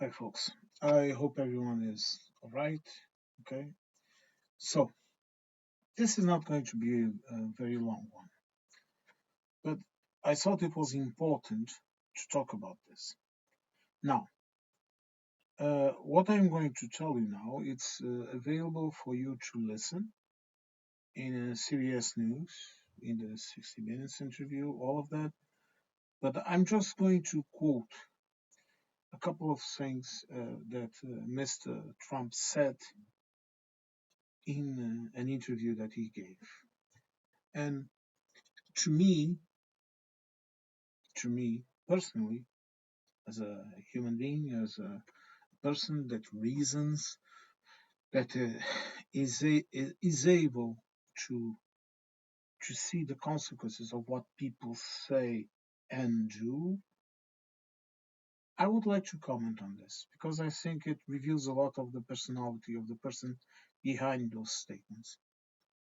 Hi, folks. I hope everyone is all right. Okay. So, this is not going to be a very long one, but I thought it was important to talk about this. Now, what I'm going to tell you now, it's available for you to listen in CBS News, in the 60 Minutes interview, all of that. But I'm just going to quote a couple of things that Mr. Trump said in an interview that he gave. And to me, personally, as a human being, as a person that reasons, that is able to see the consequences of what people say and do, I would like to comment on this because I think it reveals a lot of the personality of the person behind those statements.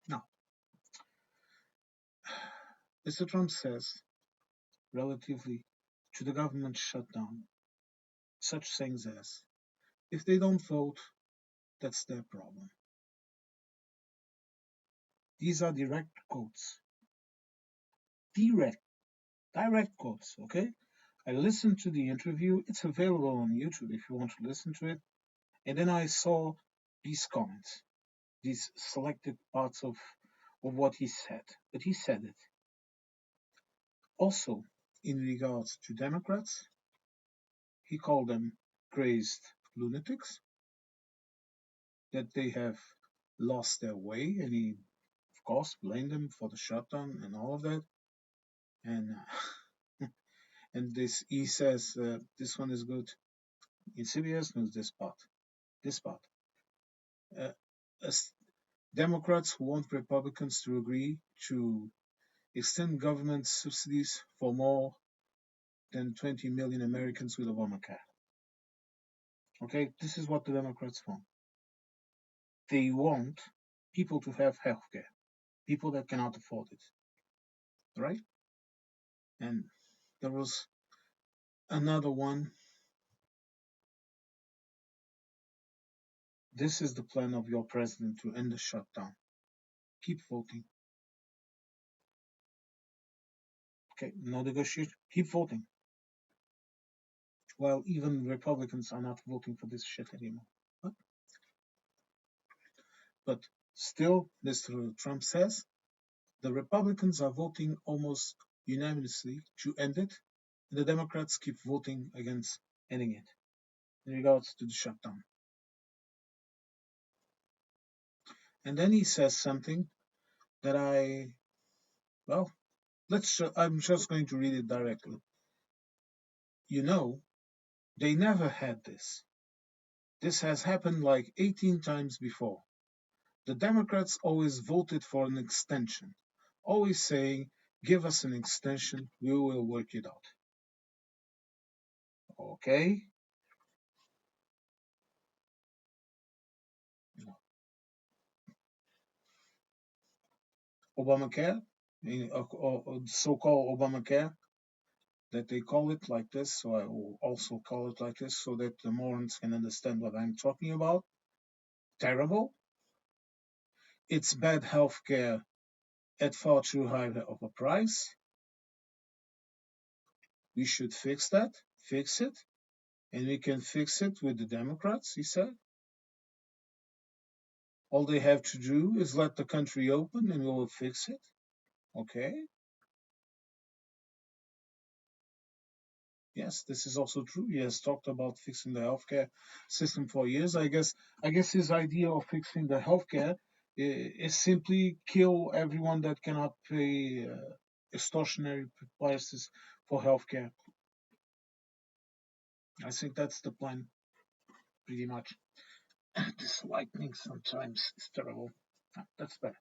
Now, Mr. Trump says, relatively to the government shutdown, such things as, if they don't vote, that's their problem. These are direct quotes. Direct, direct quotes, okay? I listened to the interview. It's available on YouTube if you want to listen to it. And then I saw these comments, these selected parts of what he said. But he said it. Also, in regards to Democrats, he called them crazed lunatics, that they have lost their way, and he, of course, blamed them for the shutdown and all of that. And and this he says this one is good in CBS News. This part. Uh, as Democrats who want Republicans to agree to extend government subsidies for more than 20 million Americans with Obamacare. Okay, this is what the Democrats want. They want people to have health care, people that cannot afford it, right? And there was another one. This is the plan of your president to end the shutdown. Keep voting. Okay, no negotiation. Keep voting. Well, even Republicans are not voting for this shit anymore. But still, Mr. Trump says the Republicans are voting almost unanimously to end it, and the Democrats keep voting against ending it in regards to the shutdown. And then he says something that well, I'm just going to read it directly. You know, they never had this. This has happened like 18 times before. The Democrats always voted for an extension, always saying, give us an extension, we will work it out. Okay? Obamacare, or so-called Obamacare, that they call it like this, so I will also call it like this so that the morons can understand what I'm talking about. Terrible. It's bad healthcare at far too high of a price. We should fix that, fix it, and we can fix it with the Democrats, he said. All they have to do is let the country open and we will fix it. Okay. Yes, this is also true. He has talked about fixing the healthcare system for years. I guess his idea of fixing the healthcare is simply kill everyone that cannot pay extortionary prices for healthcare. I think that's the plan, pretty much. This lightning sometimes is terrible. That's better.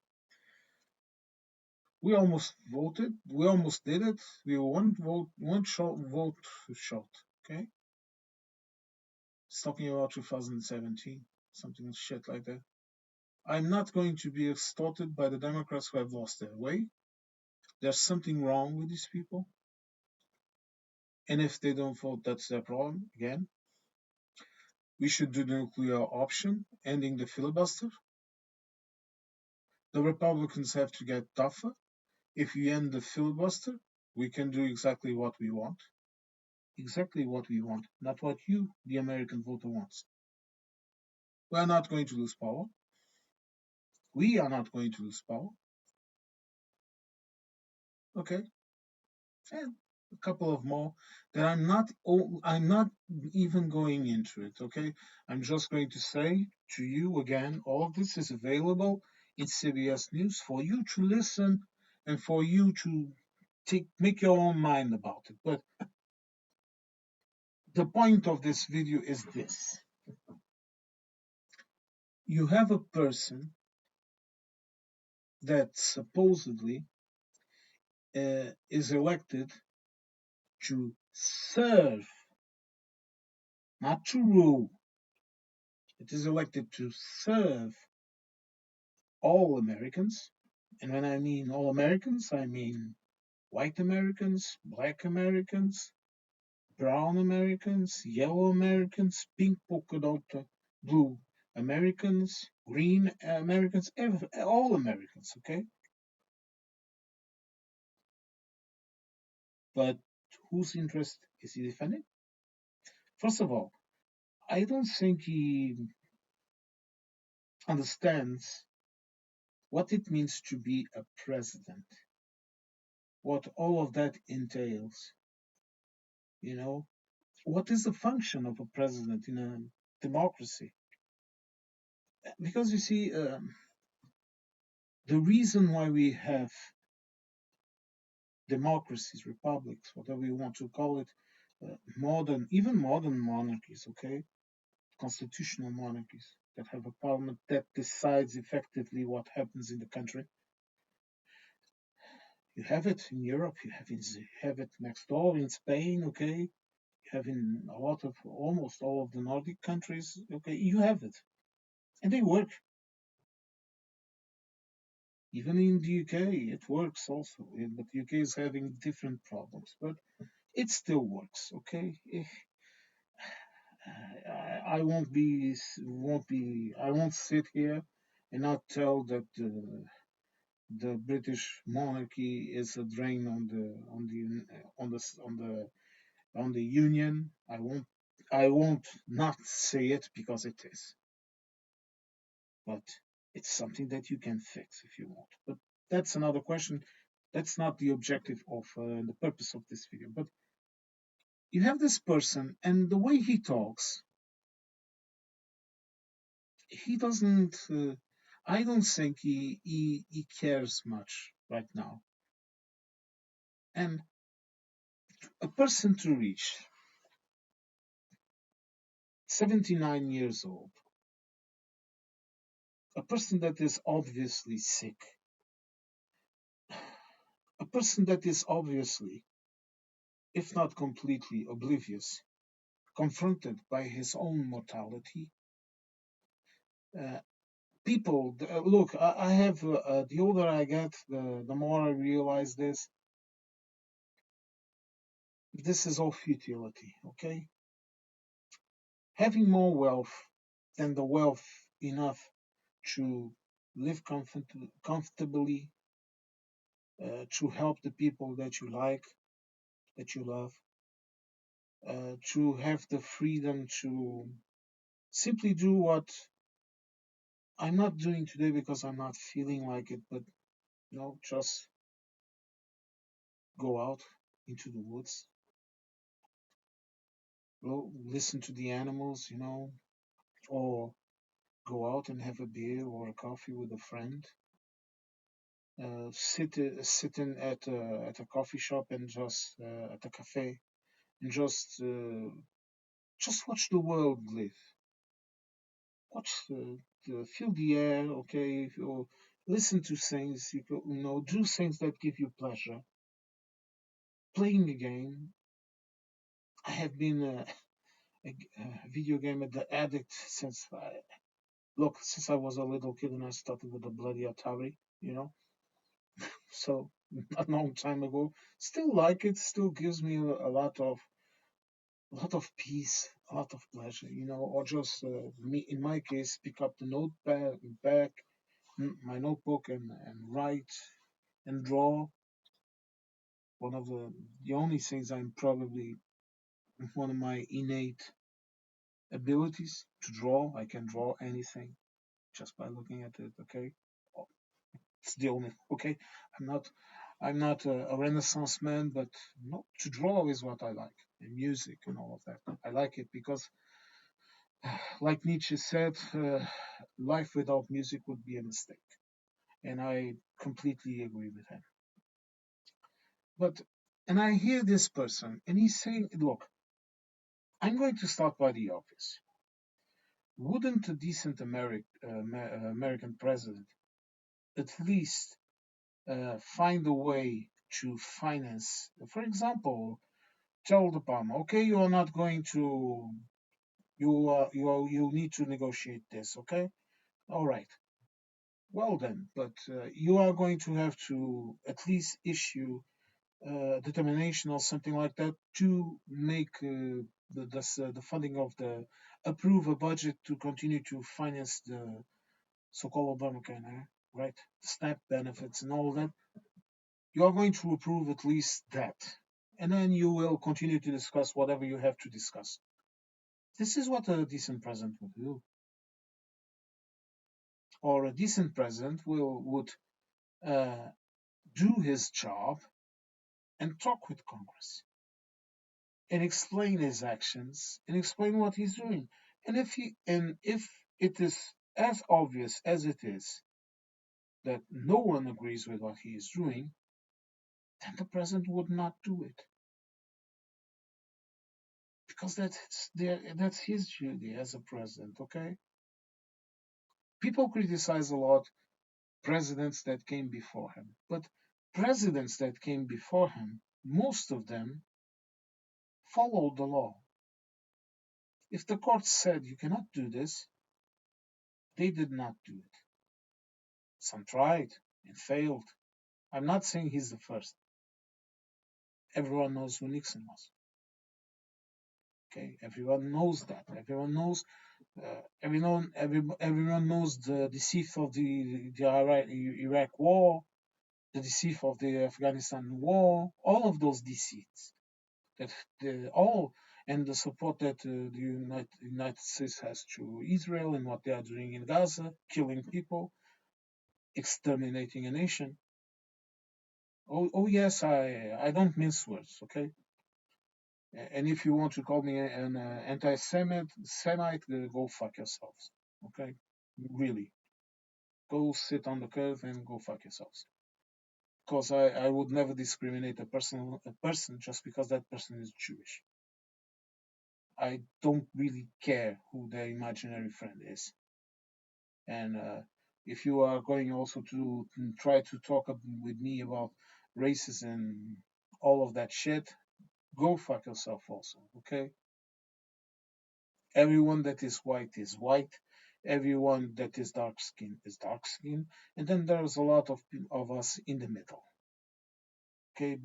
We almost voted. We almost did it. We were one vote short. Okay, it's talking about 2017, something shit like that. I'm not going to be extorted by the Democrats who have lost their way. There's something wrong with these people, and if they don't vote, that's their problem again. we should do the nuclear option, ending the filibuster. The Republicans have to get tougher. If we end the filibuster, we can do exactly what we want. Exactly what we want, not what you, the American voter, wants. We're not going to lose power. We are not going to lose power. Okay, and a couple of more that I'm not even going into it. Okay, I'm just going to say to you again, all of this is available in CBS News for you to listen and for you to make your own mind about it. But the point of this video is this: you have a person that supposedly is elected to serve, not to rule. It is elected to serve all Americans. And when I mean all Americans, I mean white Americans, black Americans, brown Americans, yellow Americans, pink polka dot blue Americans, green Americans, all Americans, okay? But whose interest is he defending? First of all, I don't think he understands what it means to be a president, what all of that entails. You know, what is the function of a president in a democracy? Because you see, the reason why we have democracies, republics, whatever you want to call it, even modern monarchies, okay, constitutional monarchies that have a parliament that decides effectively what happens in the country. You have it in Europe, have it next door in Spain, okay, you have in a lot of almost all of the Nordic countries, okay, you have it, and they work. Even in the UK, it works also, but the UK is having different problems, but it still works. Okay, I I won't sit here and not tell that the British monarchy is a drain on the union. I won't not say it because it is, but it's something that you can fix if you want. But that's another question. That's not the objective of the purpose of this video. But you have this person, and the way he talks, he doesn't. I don't think he cares much right now. And a person to reach 79 years old, a person that is obviously sick, a person that is obviously, if not completely oblivious, confronted by his own mortality. Uh, People, look, I have, the older I get, the more I realize this. This is all futility, okay? Having more wealth than the wealth enough to live comfortably, to help the people that you like, that you love, to have the freedom to simply do what I'm not doing today because I'm not feeling like it, but just go out into the woods, listen to the animals, or go out and have a beer or a coffee with a friend. Sitting at a coffee shop and just at a café and just watch the world live. Watch feel the air, okay? Or listen to things, do things that give you pleasure. Playing a game. I have been a video game addict since I was a little kid and I started with the bloody Atari. So a long time ago. Still like it. Still gives me a lot of a lot of peace, a lot of pleasure, or just me, in my case, pick up the notepad, back, my notebook and write and draw. One of the only things I'm probably one of my innate abilities to draw. I can draw anything just by looking at it. Okay, it's the only. Okay, I'm not I'm not a Renaissance man, but not to draw is what I like, and music and all of that. I like it because, like Nietzsche said, life without music would be a mistake, and I completely agree with him. But and I hear this person, and he's saying, "Look, I'm going to start by the obvious. Wouldn't a decent American president at least find a way to finance, for example, tell the Obama, okay, you are not going to, you need to negotiate this, okay? All right. Well then, but you are going to have to at least issue determination or something like that to make the funding of the approve a budget to continue to finance the so-called Obamacare, right? SNAP benefits and all of that. You are going to approve at least that, and then you will continue to discuss whatever you have to discuss. This is what a decent president would do, or a decent president would uh, do his job and talk with Congress and explain his actions and explain what he's doing. And if it is as obvious as it is that no one agrees with what he is doing, then the president would not do it because that's his duty as a president. Okay, people criticize a lot presidents that came before him, but presidents that came before him, most of them followed the law. If the court said you cannot do this, they did not do it. Some tried and failed. I'm not saying he's the first. Everyone knows who Nixon was. Okay, everyone knows that. Everyone knows. Everyone knows the deceit of the Iraq War, the deceit of the Afghanistan War. All of those deceits that all and the support that the United States has to Israel and what they are doing in Gaza, killing people, exterminating a nation. Oh yes, I don't mince words, okay? And if you want to call me an anti-Semite, go fuck yourselves, okay? Really, go sit on the curve and go fuck yourselves. Because I would never discriminate a person just because that person is Jewish. I don't really care who their imaginary friend is. And if you are going also to try to talk with me about racism and all of that shit, go fuck yourself also, okay? Everyone that is white. Everyone that is dark skin, and then there's a lot of us in the middle. Okay,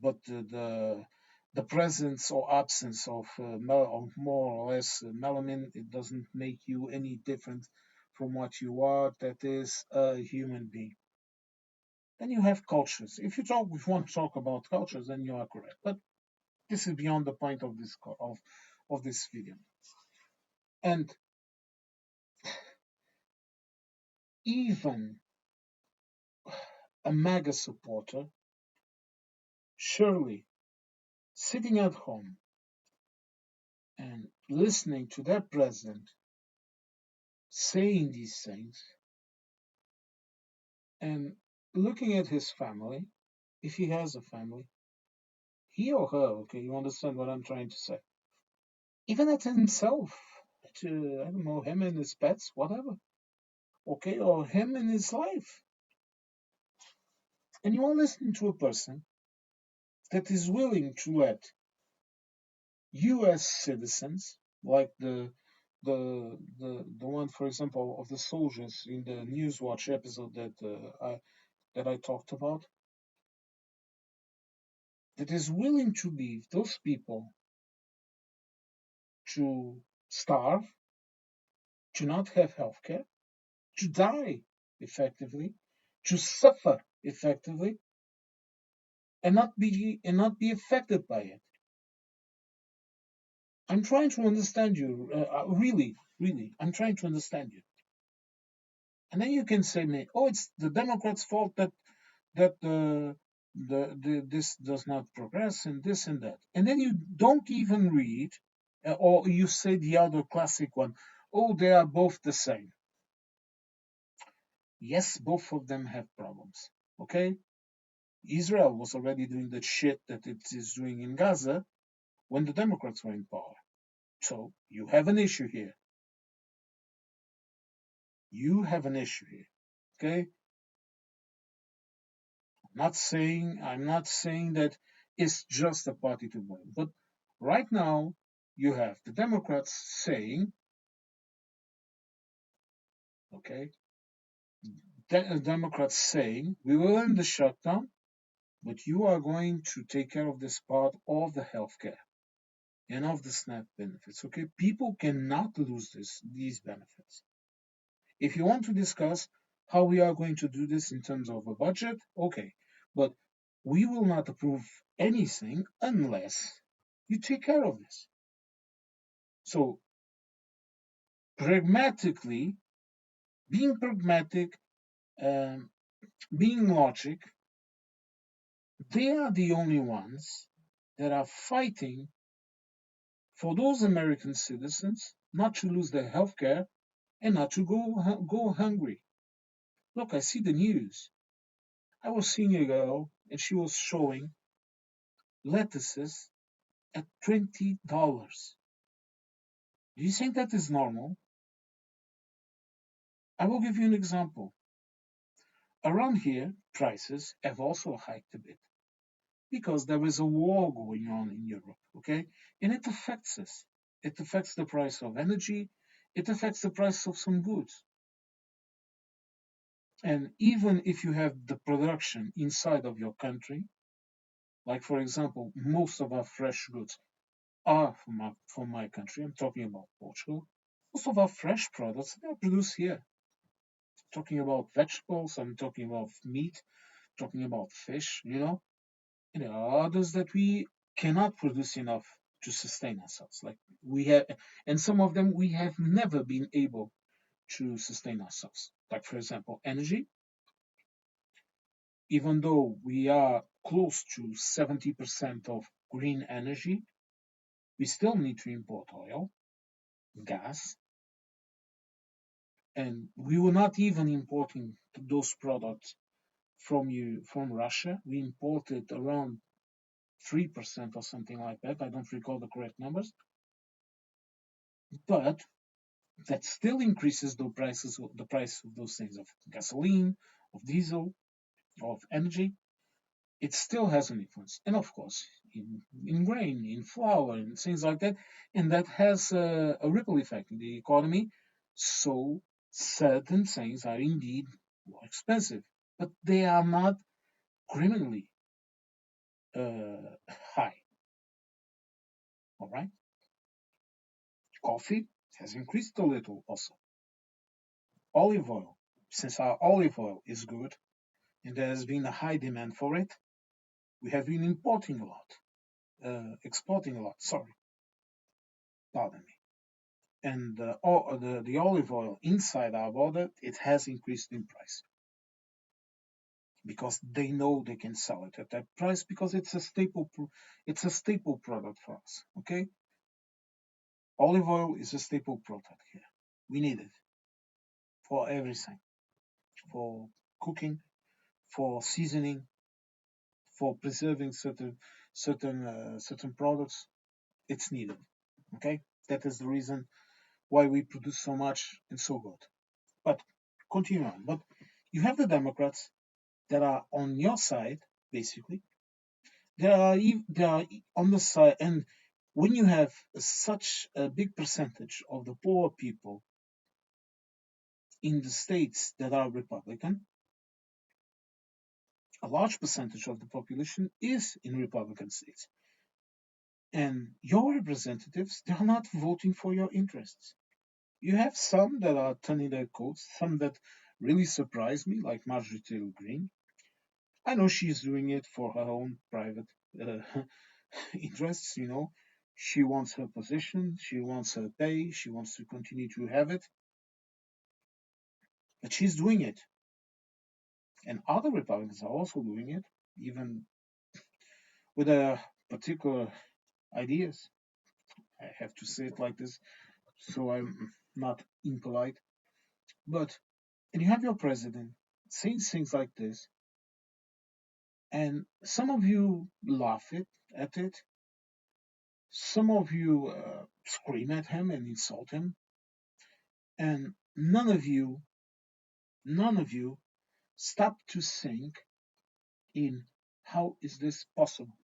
but the presence or absence of more or less melanin, it doesn't make you any different from what you are. That is a human being. Then you have cultures. If you want to talk about cultures, then you are correct. But this is beyond the point of this video. And even a MAGA supporter, surely sitting at home and listening to their president saying these things and looking at his family, if he has a family, he or her, okay, you understand what I'm trying to say, even at himself, I don't know, him and his pets, whatever, okay, or him and his life. And you are listening to a person that is willing to let US citizens, like the one, for example, of the soldiers in the Newswatch episode that I talked about, that is willing to leave those people to starve, to not have health care, to die effectively, to suffer effectively, and not be affected by it. I'm trying to understand you, really, really. I'm trying to understand you. And then you can say me, oh, it's the Democrats' fault that this does not progress and this and that. And then you don't even read, or you say the other classic one, oh, they are both the same. Yes, both of them have problems. Okay? Israel was already doing the shit that it is doing in Gaza when the Democrats were in power. So you have an issue here. You have an issue here. Okay? I'm not saying that it's just a party to blame, but right now you have the Democrats saying, okay, Democrats saying we will end the shutdown, but you are going to take care of this part of the healthcare and of the SNAP benefits. Okay, people cannot lose these benefits. If you want to discuss how we are going to do this in terms of a budget, okay, but we will not approve anything unless you take care of this. So, pragmatically, being pragmatic, um, being logic, they are the only ones that are fighting for those American citizens not to lose their health care and not to go hungry. Look, I see the news. I was seeing a girl and she was showing lettuces at $20. Do you think that is normal? I will give you an example. Around here, prices have also hiked a bit because there is a war going on in Europe, okay? And it affects us. It affects the price of energy, it affects the price of some goods. And even if you have the production inside of your country, like for example, most of our fresh goods are from my country, I'm talking about Portugal. Most of our fresh products they are produced here. I'm talking about vegetables, I'm talking about meat, talking about fish, and there are others that we cannot produce enough to sustain ourselves. Like we have, and some of them we have never been able to sustain ourselves. Like for example, energy. Even though we are close to 70% of green energy, we still need to import oil, gas, and we were not even importing those products from Russia. We imported around 3% or something like that. I don't recall the correct numbers, but that still increases the price of those things of gasoline, of diesel, of energy. It still has an influence, and of course, in grain, in flour, and things like that, and that has a ripple effect in the economy. So certain things are indeed more expensive, but they are not criminally uh, high. All right, coffee has increased a little also. Olive oil, since our olive oil is good and there has been a high demand for it, we have been importing a lot, exporting a lot. Sorry, pardon me. And the olive oil inside our border, it has increased in price because they know they can sell it at that price because it's a staple product for us. Okay, olive oil is a staple product here. We need it for everything, for cooking, for seasoning, for preserving certain products. It's needed. Okay, that is the reason why we produce so much and so good. But continue on. But you have the Democrats that are on your side, basically. They are on the side, and when you have such a big percentage of the poor people in the states that are Republican, a large percentage of the population is in Republican states. And your representatives, they are not voting for your interests. You have some that are turning their coats, some that really surprise me, like Marjorie Taylor Greene. I know she's doing it for her own private uh, interests, you know. She wants her position, she wants her pay, she wants to continue to have it, but she's doing it. And other Republicans are also doing it, even with particular ideas. I have to say it like this, so I'm not impolite. But, and you have your president saying things like this, and some of you laugh at it, some of you scream at him and insult him, and none of you stop to think in how is this possible?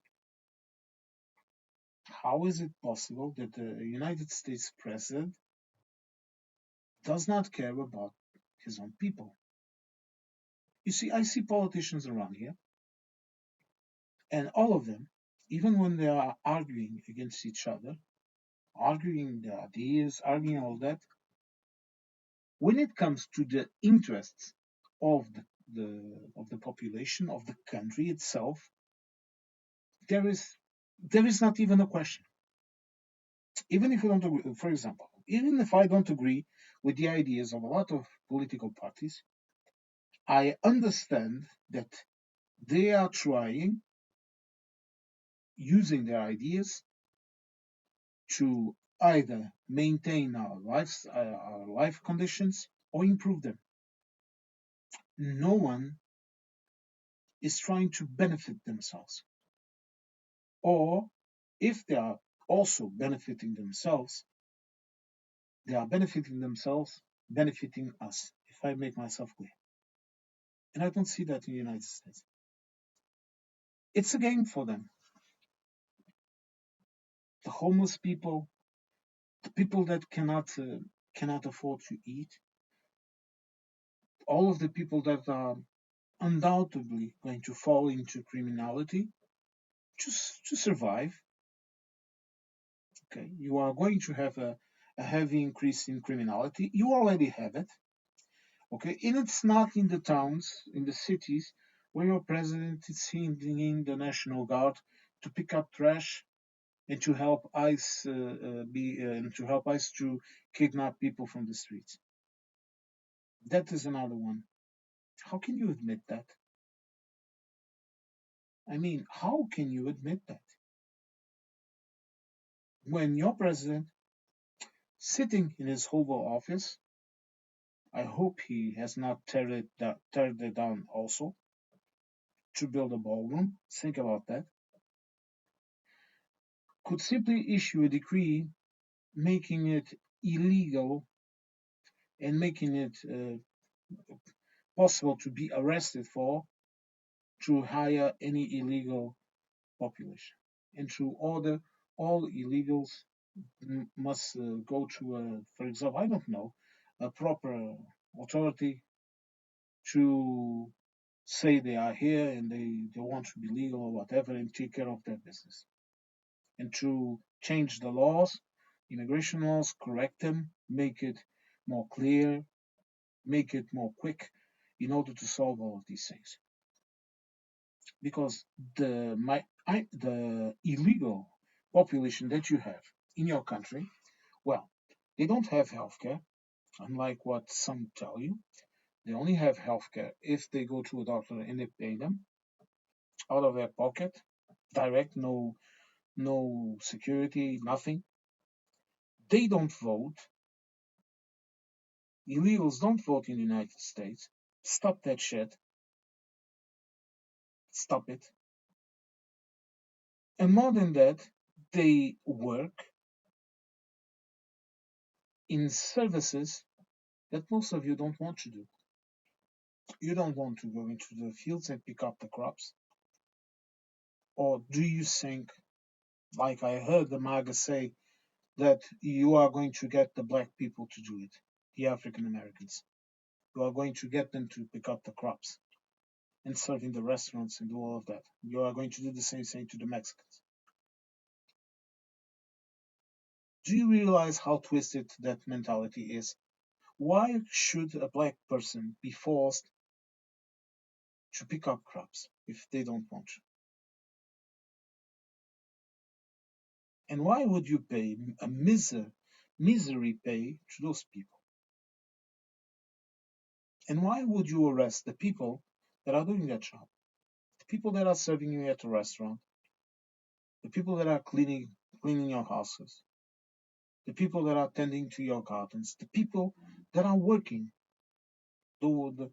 How is it possible that the United States president does not care about his own people? You see, I see politicians around here, and all of them, even when they are arguing against each other, arguing the ideas, arguing all that, when it comes to the interests of the population of the country itself, there is there is not even a question. Even if you don't agree, for example, even if I don't agree with the ideas of a lot of political parties, I understand that they are trying, using their ideas, to either maintain our life conditions or improve them. No one is trying to benefit themselves, or if they are also benefiting themselves, they are benefiting themselves, benefiting us. If I make myself clear, and I don't see that in the United States. It's a game for them. The homeless people, the people that cannot afford to eat, all of the people that are undoubtedly going to fall into criminality just to survive. Okay, you are going to have a heavy increase in criminality. You already have it. Okay, and it's not in the towns, in the cities, where your president is sending the National Guard to pick up trash and to help ICE and to help ICE to kidnap people from the streets. That is another one. How can you admit that? I mean, how can you admit that when your president, sitting in his Oval Office, I hope he has not teared it down also to build a ballroom. Think about that. Could simply issue a decree making it illegal and making it possible to be arrested for to hire any illegal population and to order all illegals must go to for example, I don't know, a proper authority to say they are here and they want to be legal or whatever and take care of their business. And to change the laws, immigration laws, correct them, make it more clear, make it more quick in order to solve all of these things. Because the illegal population that you have in your country, well, they don't have healthcare, unlike what some tell you. They only have healthcare if they go to a doctor and they pay them out of their pocket, direct, no security, nothing. They don't vote. Illegals don't vote in the United States. Stop that shit. Stop it. And more than that, they work in services that most of you don't want to do. You don't want to go into the fields and pick up the crops. Or do you think, like I heard the MAGA say, that you are going to get the black people to do it, the African Americans? You are going to get them to pick up the crops and serve in the restaurants and do all of that. You are going to do the same thing to the Mexicans. Do you realize how twisted that mentality is? Why should a black person be forced to pick up crops if they don't want to? And why would you pay a misery pay to those people? And why would you arrest the people that are doing that job? The people that are serving you at a restaurant, the people that are cleaning your houses, the people that are tending to your gardens, the people that are working. You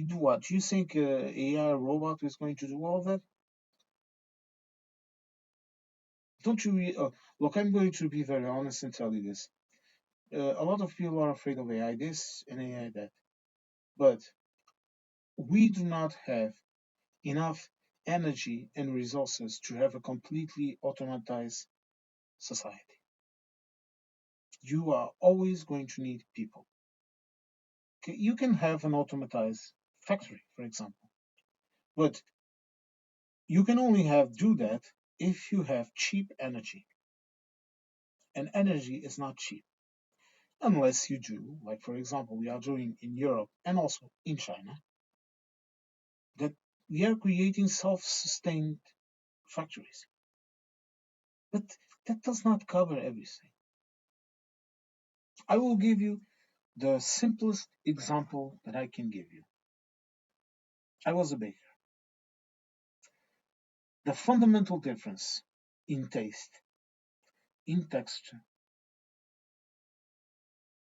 do what? You think AI robot is going to do all that? Don't you? Look, I'm going to be very honest and tell you this. A lot of people are afraid of AI this and AI that, but we do not have enough energy and resources to have a completely automatized society. You are always going to need people. Okay? You can have an automatized factory, for example, but you can only have do that if you have cheap energy. And energy is not cheap unless you do, like for example, we are doing in Europe and also in China, that we are creating self-sustained factories. But that does not cover everything. I will give you the simplest example that I can give you. I was a baker. The fundamental difference in taste, in texture,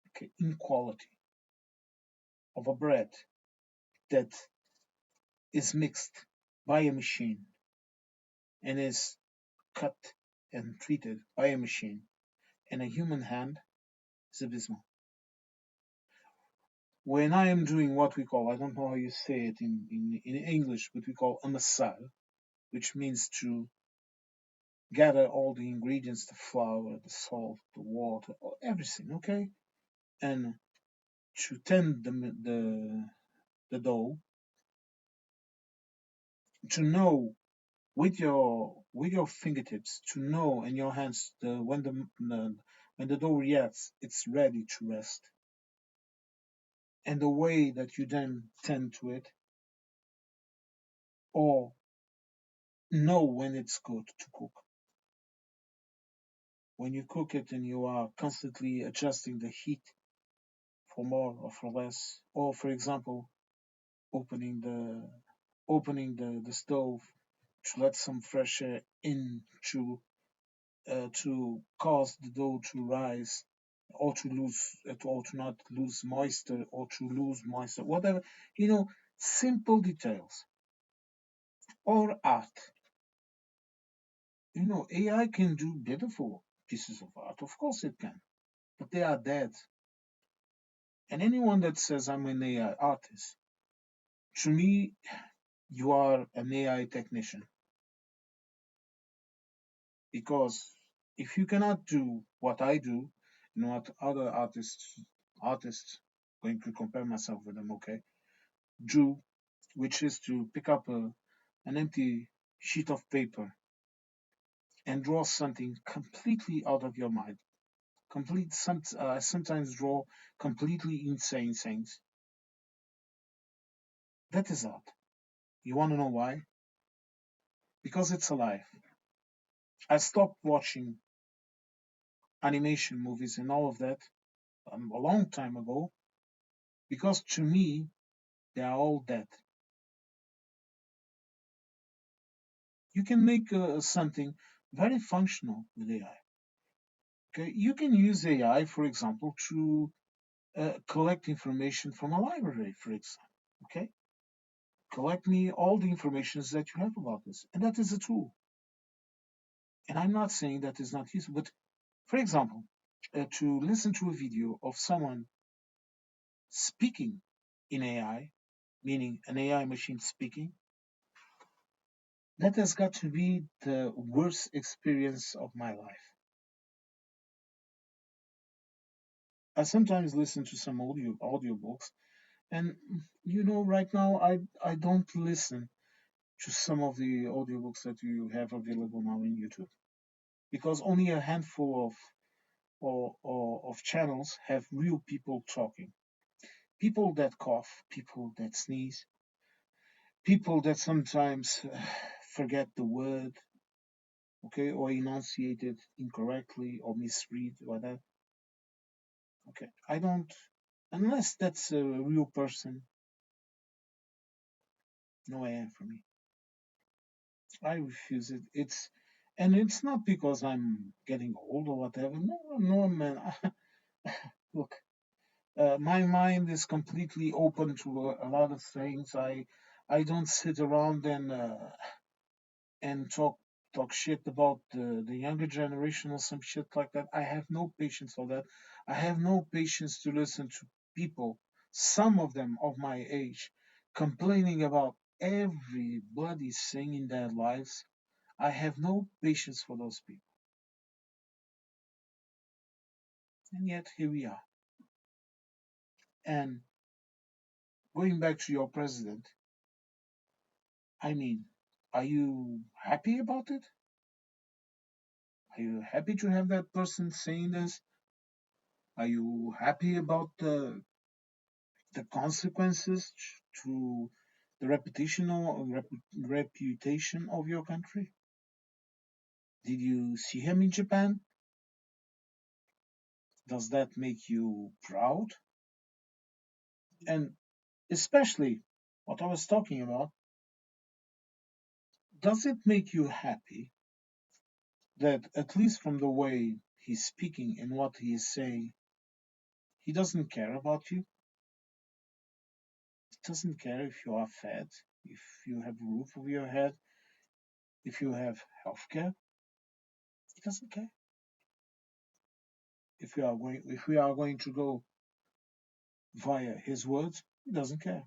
okay, in quality of a bread that is mixed by a machine and is cut and treated by a machine and a human hand is abysmal. When I am doing what we call, I don't know how you say it in English, but we call amassar, which means to gather all the ingredients, the flour, the salt, the water, everything, okay? And to tend the dough, to know with your fingertips, to know in your hands when the dough reacts, it's ready to rest. And the way that you then tend to it, or know when it's good to cook. When you cook it and you are constantly adjusting the heat for more or for less, or for example, opening the stove to let some fresh air in to cause the dough to rise or to lose or to not lose moisture or to lose moisture, whatever, simple details or art. AI can do beautiful pieces of art, of course it can, but they are dead. And anyone that says I'm an AI artist, to me, you are an AI technician. Because if you cannot do what I do, what other artists, going to compare myself with them, okay, do, which is to pick up an empty sheet of paper and draw something completely out of your mind. Sometimes draw completely insane things. That is art. You want to know why? Because it's alive. I stopped watching animation movies and all of that a long time ago because to me they are all dead. You can make something very functional with AI. Okay, you can use AI, for example, to collect information from a library, for example. Okay, collect me all the information that you have about this, and that is a tool. And I'm not saying that is not useful, but for example, to listen to a video of someone speaking in AI, meaning an AI machine speaking, that has got to be the worst experience of my life. I sometimes listen to some audiobooks, and right now I don't listen to some of the audiobooks that you have available now in YouTube because only a handful or of channels have real people talking. People that cough, people that sneeze, people that sometimes forget the word, okay, or enunciate it incorrectly or misread or that. Okay, I don't, unless that's a real person, no AM for me. I refuse it. And it's not because I'm getting old or whatever. No, no, man. Look, my mind is completely open to a lot of things. I don't sit around and talk shit about the younger generation or some shit like that. I have no patience for that. I have no patience to listen to people, some of them of my age, complaining about every bloody thing in their lives. I have no patience for those people. And yet here we are. And going back to your president, I mean, are you happy about it? Are you happy to have that person saying this? Are you happy about the consequences to the reputation of your country? Did you see him in Japan? Does that make you proud? And especially what I was talking about, does it make you happy that at least from the way he's speaking and what he is saying, he doesn't care about you? He doesn't care if you are fed, if you have a roof over your head, if you have healthcare. He doesn't care. If we are going to go via his words, he doesn't care.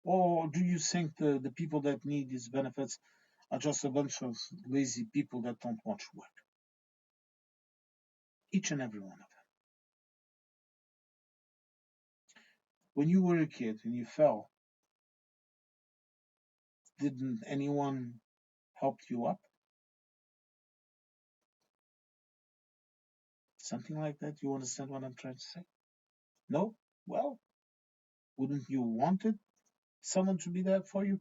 Or do you think the people that need these benefits are just a bunch of lazy people that don't want to work? Each and every one of them. When you were a kid and you fell, didn't anyone help you up? Something like that? You understand what I'm trying to say? No? Well, wouldn't you want it? Someone to be there for you?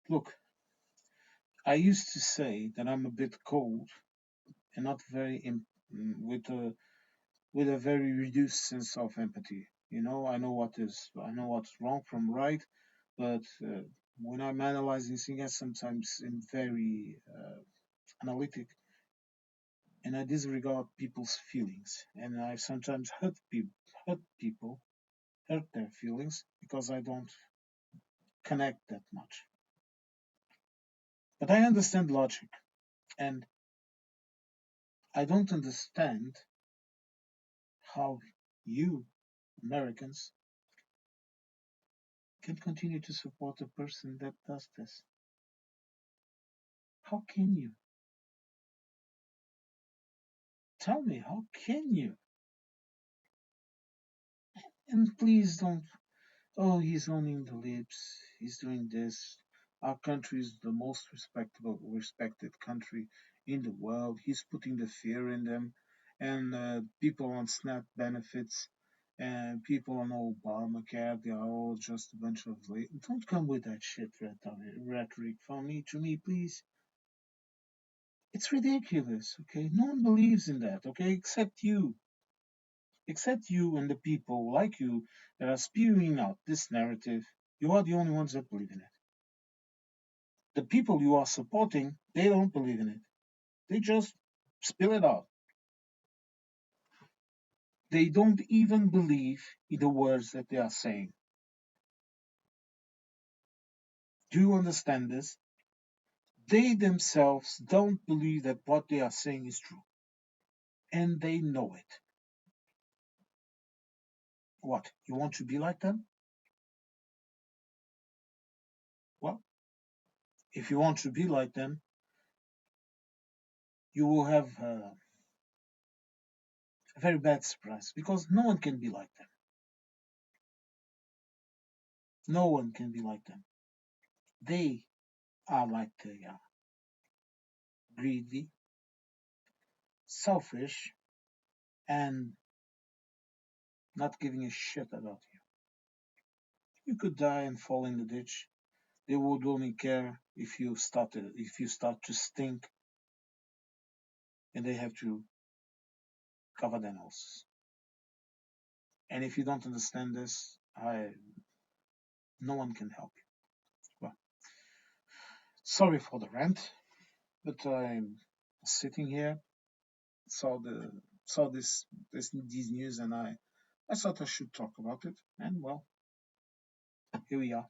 Look, I used to say that I'm a bit cold and not very with a very reduced sense of empathy. You know, I know what's wrong from right, but when I'm analyzing things, sometimes I'm very analytic, and I disregard people's feelings, and I sometimes hurt people, hurt their feelings because I don't connect that much. But I understand logic, and I don't understand how you Americans can continue to support a person that does this. How can you? Tell me, how can you? And please don't, oh, he's owning the lips, he's doing this. Our country is the most respected country in the world. He's putting the fear in them. And people on SNAP benefits and people on Obamacare, they are all just a bunch of. Don't come with that shit rhetoric from me to me, please. It's ridiculous, okay? No one believes in that, okay? Except you and the people like you that are spewing out this narrative. You are the only ones that believe in it. The people you are supporting, they don't believe in it. They just spill it out. They don't even believe in the words that they are saying. Do you understand this? They themselves don't believe that what they are saying is true. And they know it. What? You want to be like them? Well, if you want to be like them, you will have a very bad surprise because no one can be like them. No one can be like them. They are like they are. greedy, selfish, and not giving a shit about you. You could die and fall in the ditch. They would only care if you start to stink, and they have to cover their noses. And if you don't understand this, no one can help you. Well, sorry for the rant, but I'm sitting here, saw these news, and I thought I should talk about it. And well, here we are.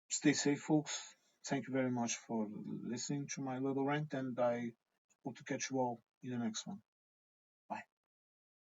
Stay safe, folks. Thank you very much for listening to my little rant, and I hope to catch you all in the next one.